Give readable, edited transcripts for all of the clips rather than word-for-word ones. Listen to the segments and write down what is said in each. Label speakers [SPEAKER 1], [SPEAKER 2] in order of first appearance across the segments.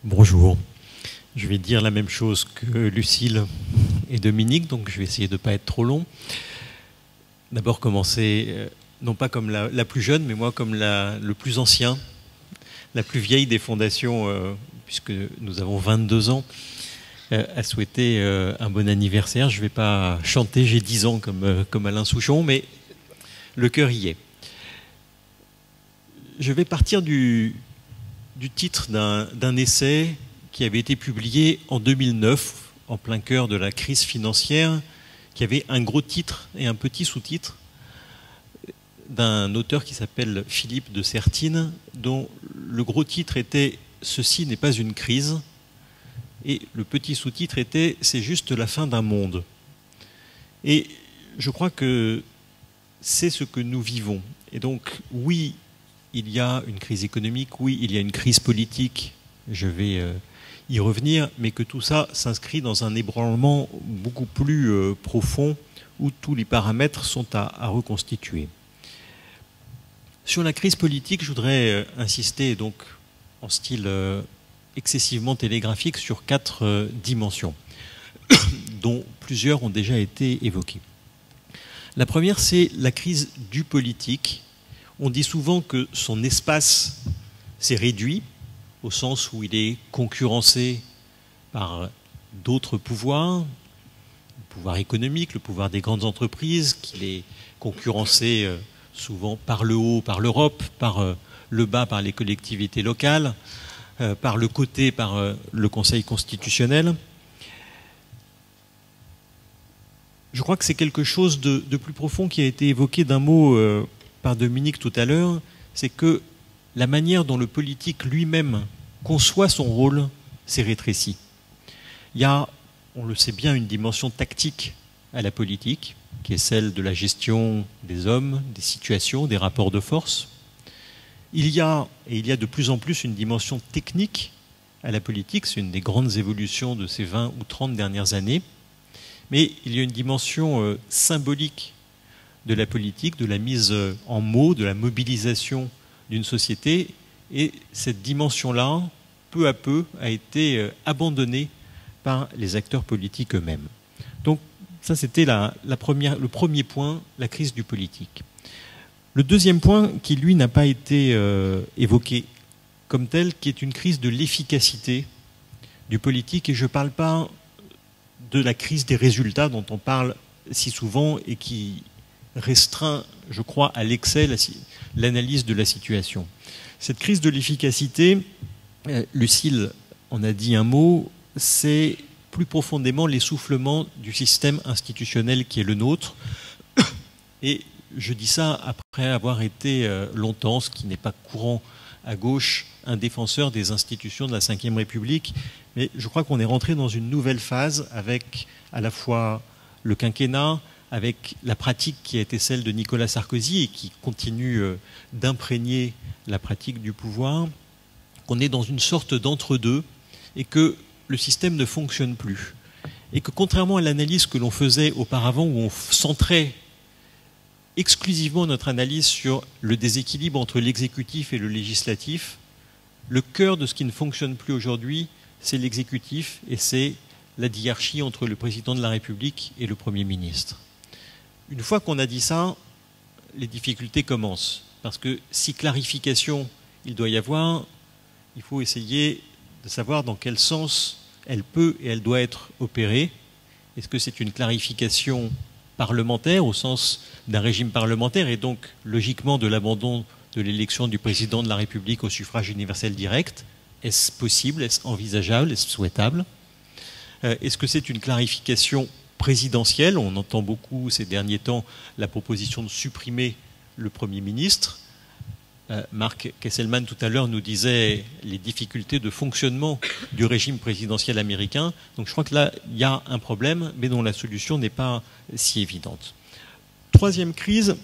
[SPEAKER 1] Bonjour. Je vais dire la même chose que Lucille et Dominique, donc je vais essayer de ne pas être trop long. D'abord commencer, non pas comme la plus jeune, mais moi comme le plus ancien, la plus vieille des fondations, puisque nous avons 22 ans, à souhaiter un bon anniversaire. Je ne vais pas chanter, j'ai 10 ans comme Alain Souchon, mais le cœur y est. Je vais partir du titre d'un essai qui avait été publié en 2009, en plein cœur de la crise financière, qui avait un gros titre et un petit sous-titre, d'un auteur qui s'appelle Philippe de Sertine, dont le gros titre était « Ceci n'est pas une crise » et le petit sous-titre était « C'est juste la fin d'un monde ». Et je crois que c'est ce que nous vivons. Et donc, oui, il y a une crise économique, oui, il y a une crise politique, je vais y revenir, mais que tout ça s'inscrit dans un ébranlement beaucoup plus profond où tous les paramètres sont à reconstituer. Sur la crise politique, je voudrais insister donc en style excessivement télégraphique sur 4 dimensions, dont plusieurs ont déjà été évoquées. La première, c'est la crise du politique. On dit souvent que son espace s'est réduit, au sens où il est concurrencé par d'autres pouvoirs, le pouvoir économique, le pouvoir des grandes entreprises, qu'il est concurrencé souvent par le haut, par l'Europe, par le bas, par les collectivités locales, par le côté, par le Conseil constitutionnel. Je crois que c'est quelque chose de plus profond qui a été évoqué d'un mot par Dominique tout à l'heure, c'est que la manière dont le politique lui-même conçoit son rôle s'est rétrécie. Il y a, on le sait bien, une dimension tactique à la politique, qui est celle de la gestion des hommes, des situations, des rapports de force. Il y a de plus en plus une dimension technique à la politique, c'est une des grandes évolutions de ces 20 ou 30 dernières années, mais il y a une dimension symbolique de la politique, de la mise en mots, de la mobilisation d'une société, et cette dimension-là, peu à peu, a été abandonnée par les acteurs politiques eux-mêmes. Donc ça, c'était le premier point, la crise du politique. Le deuxième point, qui lui n'a pas été évoqué comme tel, qui est une crise de l'efficacité du politique, et je ne parle pas de la crise des résultats dont on parle si souvent et qui restreint, je crois, à l'excès l'analyse de la situation. Cette crise de l'efficacité, Lucille en a dit un mot, c'est plus profondément l'essoufflement du système institutionnel qui est le nôtre. Et je dis ça après avoir été longtemps, ce qui n'est pas courant à gauche, un défenseur des institutions de la Ve République. Mais je crois qu'on est rentré dans une nouvelle phase avec à la fois le quinquennat, avec la pratique qui a été celle de Nicolas Sarkozy et qui continue d'imprégner la pratique du pouvoir, qu'on est dans une sorte d'entre-deux et que le système ne fonctionne plus. Et que contrairement à l'analyse que l'on faisait auparavant, où on centrait exclusivement notre analyse sur le déséquilibre entre l'exécutif et le législatif, le cœur de ce qui ne fonctionne plus aujourd'hui, c'est l'exécutif et c'est la diarchie entre le président de la République et le Premier ministre. Une fois qu'on a dit ça, les difficultés commencent. Parce que si clarification il doit y avoir, il faut essayer de savoir dans quel sens elle peut et elle doit être opérée. Est-ce que c'est une clarification parlementaire au sens d'un régime parlementaire et donc logiquement de l'abandon de l'élection du président de la République au suffrage universel direct? Est-ce possible? Est-ce envisageable? Est-ce souhaitable? Est-ce que c'est une clarification présidentielle? On entend beaucoup ces derniers temps la proposition de supprimer le Premier ministre. Marc Kesselman tout à l'heure nous disait les difficultés de fonctionnement du régime présidentiel américain. Donc je crois que là, il y a un problème, mais dont la solution n'est pas si évidente. Troisième crise,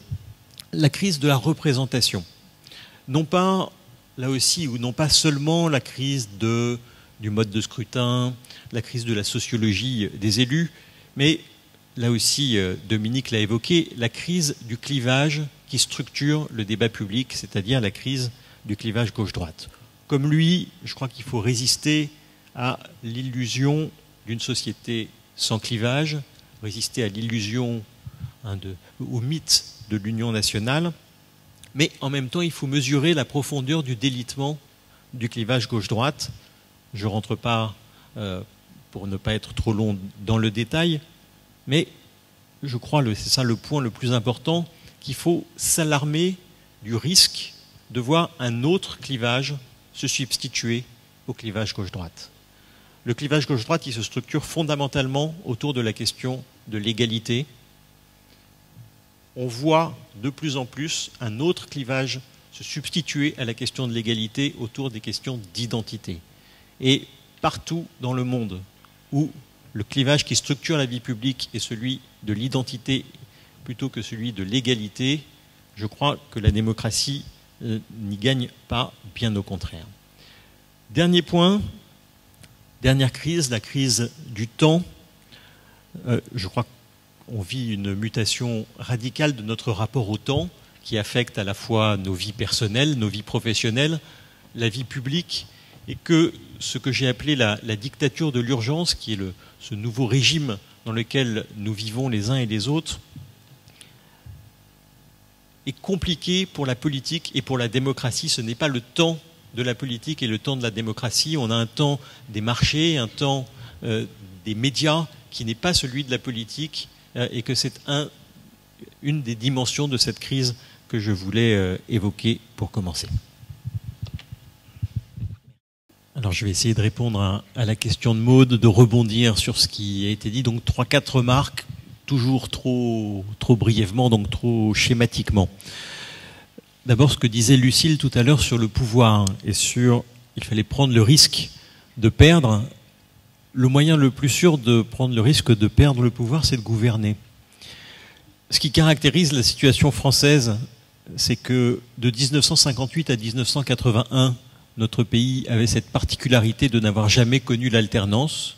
[SPEAKER 1] la crise de la représentation. Non pas, là aussi, ou non pas seulement la crise du mode de scrutin, la crise de la sociologie des élus, mais là aussi, Dominique l'a évoqué, la crise du clivage qui structure le débat public, c'est-à-dire la crise du clivage gauche-droite. Comme lui, je crois qu'il faut résister à l'illusion d'une société sans clivage, résister à l'illusion, au mythe de l'union nationale, mais en même temps, il faut mesurer la profondeur du délitement du clivage gauche-droite. Je ne rentre pas, pour ne pas être trop long, dans le détail, mais je crois, c'est ça le point le plus important, qu'il faut s'alarmer du risque de voir un autre clivage se substituer au clivage gauche-droite. Le clivage gauche-droite, il se structure fondamentalement autour de la question de l'égalité. On voit de plus en plus un autre clivage se substituer à la question de l'égalité autour des questions d'identité. Et partout dans le monde où le clivage qui structure la vie publique est celui de l'identité plutôt que celui de l'égalité, je crois que la démocratie n'y gagne pas, bien au contraire. Dernier point, dernière crise, la crise du temps. Je crois qu'on vit une mutation radicale de notre rapport au temps qui affecte à la fois nos vies personnelles, nos vies professionnelles, la vie publique, et que ce que j'ai appelé la dictature de l'urgence, qui est ce nouveau régime dans lequel nous vivons les uns et les autres, est compliqué pour la politique et pour la démocratie. Ce n'est pas le temps de la politique et le temps de la démocratie. On a un temps des marchés, un temps des médias qui n'est pas celui de la politique, et que c'est une des dimensions de cette crise que je voulais évoquer pour commencer. Alors je vais essayer de répondre à la question de Maude, de rebondir sur ce qui a été dit. Donc 3-4 remarques, toujours trop brièvement, donc trop schématiquement. D'abord ce que disait Lucille tout à l'heure sur le pouvoir et sur il fallait prendre le risque de perdre. Le moyen le plus sûr de prendre le risque de perdre le pouvoir, c'est de gouverner. Ce qui caractérise la situation française, c'est que de 1958 à 1981, notre pays avait cette particularité de n'avoir jamais connu l'alternance.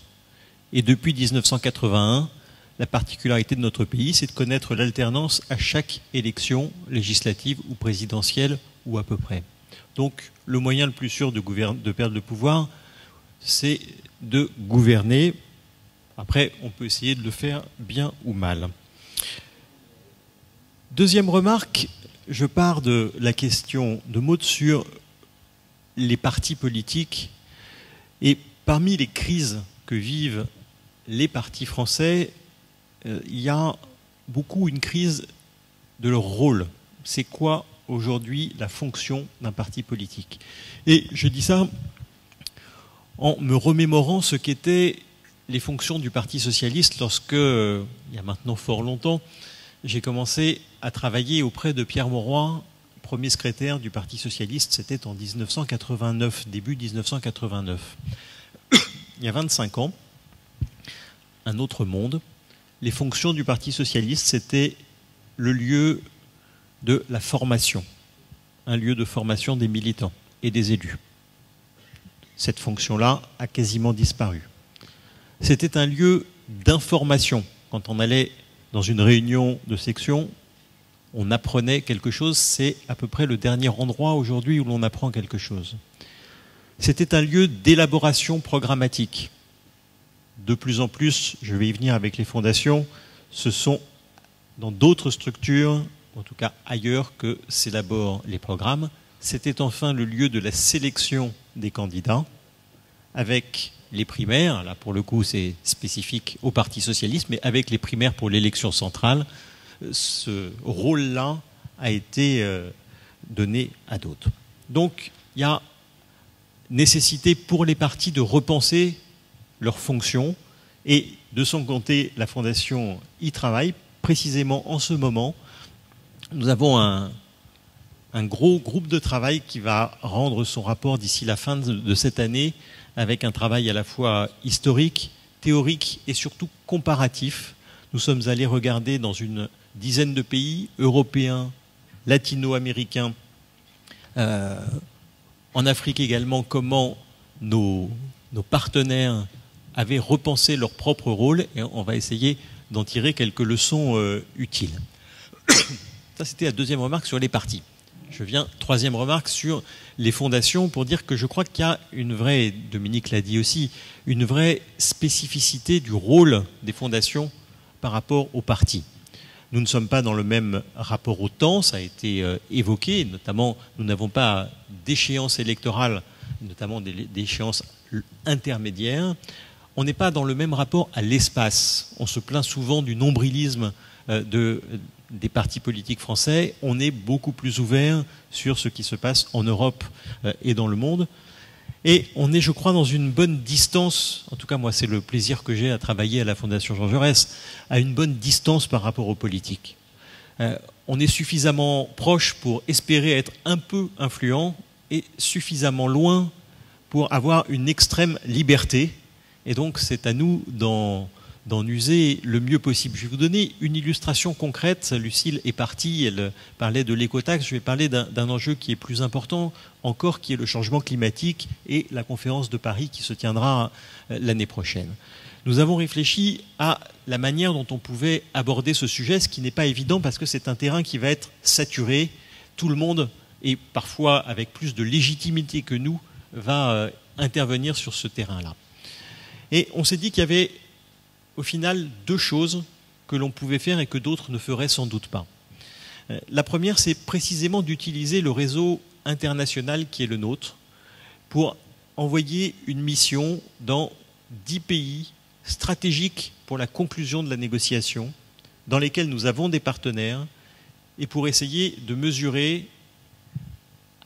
[SPEAKER 1] Et depuis 1981, la particularité de notre pays, c'est de connaître l'alternance à chaque élection législative ou présidentielle, ou à peu près. Donc, le moyen le plus sûr de perdre le pouvoir, c'est de gouverner. Après, on peut essayer de le faire bien ou mal. Deuxième remarque, je pars de la question de Maude sur les partis politiques. Et parmi les crises que vivent les partis français, il y a beaucoup une crise de leur rôle. C'est quoi aujourd'hui la fonction d'un parti politique? Et je dis ça en me remémorant ce qu'étaient les fonctions du Parti socialiste lorsque, il y a maintenant fort longtemps, j'ai commencé à travailler auprès de Pierre Mauroy, premier secrétaire du Parti socialiste, c'était en 1989, début 1989. Il y a 25 ans, un autre monde. Les fonctions du Parti socialiste, c'était le lieu de la formation, un lieu de formation des militants et des élus. Cette fonction-là a quasiment disparu. C'était un lieu d'information. Quand on allait dans une réunion de section, on apprenait quelque chose. C'est à peu près le dernier endroit aujourd'hui où l'on apprend quelque chose. C'était un lieu d'élaboration programmatique. De plus en plus, je vais y venir avec les fondations, ce sont dans d'autres structures, en tout cas ailleurs, que s'élaborent les programmes. C'était enfin le lieu de la sélection des candidats, avec les primaires, là pour le coup c'est spécifique au Parti socialiste, mais avec les primaires pour l'élection centrale, ce rôle-là a été donné à d'autres. Donc il y a nécessité pour les partis de repenser leurs fonctions, et de son côté, la Fondation y travaille. Précisément en ce moment, nous avons un gros groupe de travail qui va rendre son rapport d'ici la fin de cette année, avec un travail à la fois historique, théorique et surtout comparatif. Nous sommes allés regarder dans une dizaine de pays européens, latino-américains, en Afrique également, comment nos partenaires avaient repensé leur propre rôle, et on va essayer d'en tirer quelques leçons utiles. Ça, c'était la deuxième remarque sur les partis. je viens, troisième remarque sur les fondations, pour dire que je crois qu'il y a une vraie, Dominique l'a dit aussi, une vraie spécificité du rôle des fondations par rapport aux partis. Nous ne sommes pas dans le même rapport au temps, ça a été évoqué, notamment nous n'avons pas d'échéance électorale, notamment d'échéances intermédiaires. On n'est pas dans le même rapport à l'espace. On se plaint souvent du nombrilisme des partis politiques français. On est beaucoup plus ouvert sur ce qui se passe en Europe et dans le monde. Et on est, je crois, dans une bonne distance, en tout cas moi c'est le plaisir que j'ai à travailler à la Fondation Jean Jaurès, à une bonne distance par rapport aux politiques. On est suffisamment proche pour espérer être un peu influent et suffisamment loin pour avoir une extrême liberté. Et donc c'est à nous d'en user le mieux possible. Je vais vous donner une illustration concrète. Lucile est partie, elle parlait de l'écotaxe. Je vais parler d'un enjeu qui est plus important encore, qui est le changement climatique et la conférence de Paris qui se tiendra l'année prochaine. Nous avons réfléchi à la manière dont on pouvait aborder ce sujet, ce qui n'est pas évident parce que c'est un terrain qui va être saturé. Tout le monde, et parfois avec plus de légitimité que nous, va intervenir sur ce terrain-là. Et on s'est dit qu'il y avait au final deux choses que l'on pouvait faire et que d'autres ne feraient sans doute pas. La première, c'est précisément d'utiliser le réseau international qui est le nôtre pour envoyer une mission dans 10 pays stratégiques pour la conclusion de la négociation, dans lesquels nous avons des partenaires, et pour essayer de mesurer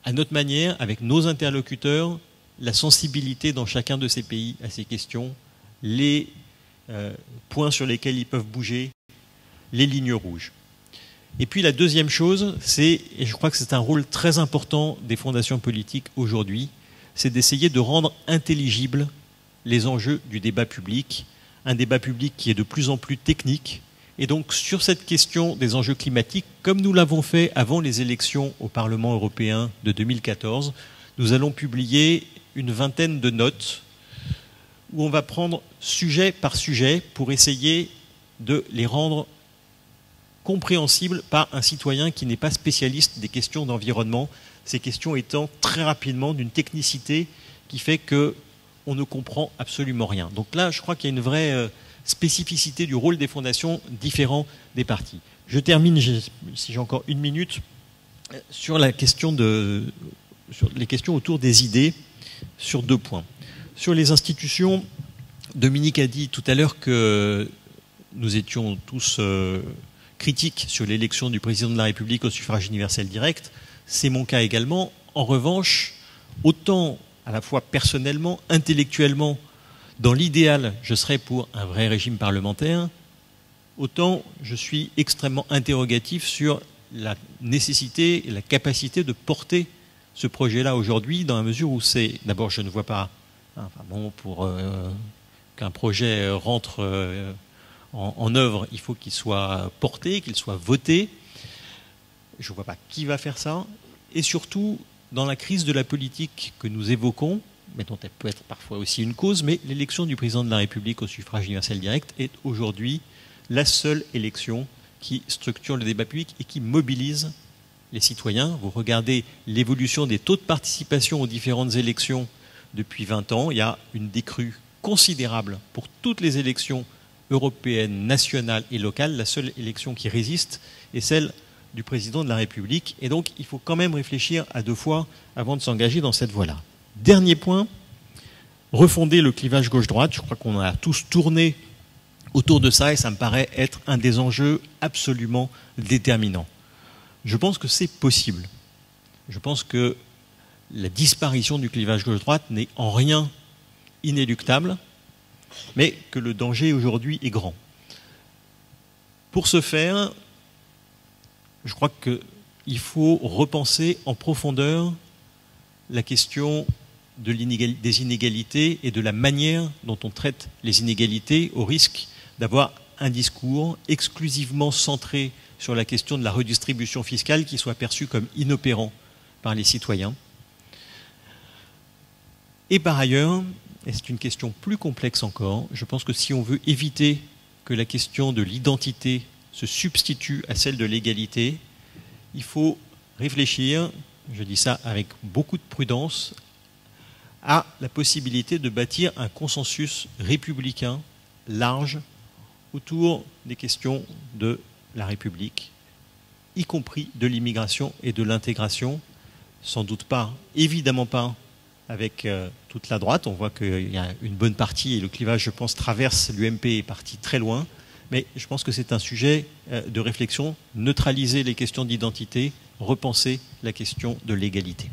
[SPEAKER 1] à notre manière, avec nos interlocuteurs, la sensibilité dans chacun de ces pays à ces questions, les points sur lesquels ils peuvent bouger, les lignes rouges. Et puis la deuxième chose, c'est, et je crois que c'est un rôle très important des fondations politiques aujourd'hui, c'est d'essayer de rendre intelligibles les enjeux du débat public, un débat public qui est de plus en plus technique. Et donc sur cette question des enjeux climatiques, comme nous l'avons fait avant les élections au Parlement européen de 2014, nous allons publier une vingtaine de notes où on va prendre sujet par sujet pour essayer de les rendre compréhensibles par un citoyen qui n'est pas spécialiste des questions d'environnement, ces questions étant très rapidement d'une technicité qui fait qu'on ne comprend absolument rien. Donc là, je crois qu'il y a une vraie spécificité du rôle des fondations différent des partis. Je termine, si j'ai encore une minute, sur la question sur les questions autour des idées, sur deux points. Sur les institutions, Dominique a dit tout à l'heure que nous étions tous critiques sur l'élection du président de la République au suffrage universel direct. C'est mon cas également. En revanche, autant à la fois personnellement, intellectuellement, dans l'idéal, je serais pour un vrai régime parlementaire, autant je suis extrêmement interrogatif sur la nécessité et la capacité de porter ce projet-là aujourd'hui, dans la mesure où c'est... D'abord, je ne vois pas... pour qu'un projet rentre en œuvre, il faut qu'il soit porté, qu'il soit voté. Je ne vois pas qui va faire ça. Et surtout, dans la crise de la politique que nous évoquons, mais dont elle peut être parfois aussi une cause, mais l'élection du président de la République au suffrage universel direct est aujourd'hui la seule élection qui structure le débat public et qui mobilise les citoyens. Vous regardez l'évolution des taux de participation aux différentes élections depuis 20 ans. Il y a une décrue considérable pour toutes les élections européennes, nationales et locales. La seule élection qui résiste est celle du président de la République. Et donc, il faut quand même réfléchir à deux fois avant de s'engager dans cette voie-là. Dernier point, refonder le clivage gauche-droite. Je crois qu'on a tous tourné autour de ça et ça me paraît être un des enjeux absolument déterminants. Je pense que c'est possible. Je pense que la disparition du clivage gauche-droite n'est en rien inéluctable, mais que le danger aujourd'hui est grand. Pour ce faire, je crois qu'il faut repenser en profondeur la question des inégalités et de la manière dont on traite les inégalités, au risque d'avoir un discours exclusivement centré sur la question de la redistribution fiscale qui soit perçue comme inopérant par les citoyens. Et par ailleurs, et c'est une question plus complexe encore, je pense que si on veut éviter que la question de l'identité se substitue à celle de l'égalité, il faut réfléchir, je dis ça avec beaucoup de prudence, à la possibilité de bâtir un consensus républicain large autour des questions de la République, y compris de l'immigration et de l'intégration. Sans doute pas, évidemment pas, avec toute la droite. On voit qu'il y a une bonne partie, et le clivage, je pense, traverse l'UMP et est parti très loin. Mais je pense que c'est un sujet de réflexion, neutraliser les questions d'identité, repenser la question de l'égalité.